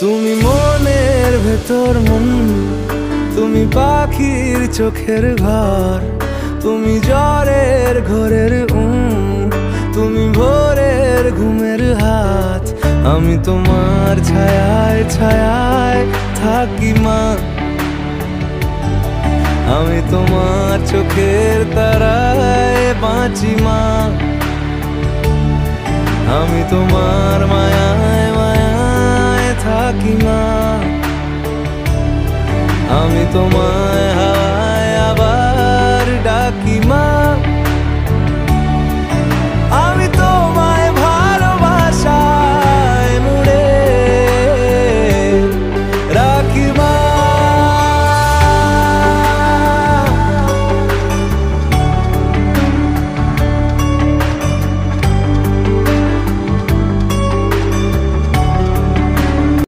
তুমি মনের ভেতর মন, তুমি পাখির চোখের ঘর, তুমি জ্বরের ঘরের তুমি ভোরের ঘুমের হাত। আমি তোমার ছায়ায় ছায়ায় থাকি মা, আমি তোমার চোখের তারায় বাঁচি মা, আমি তোমার মায়ায় মায়ায় থাকি মা, আমি তোমায়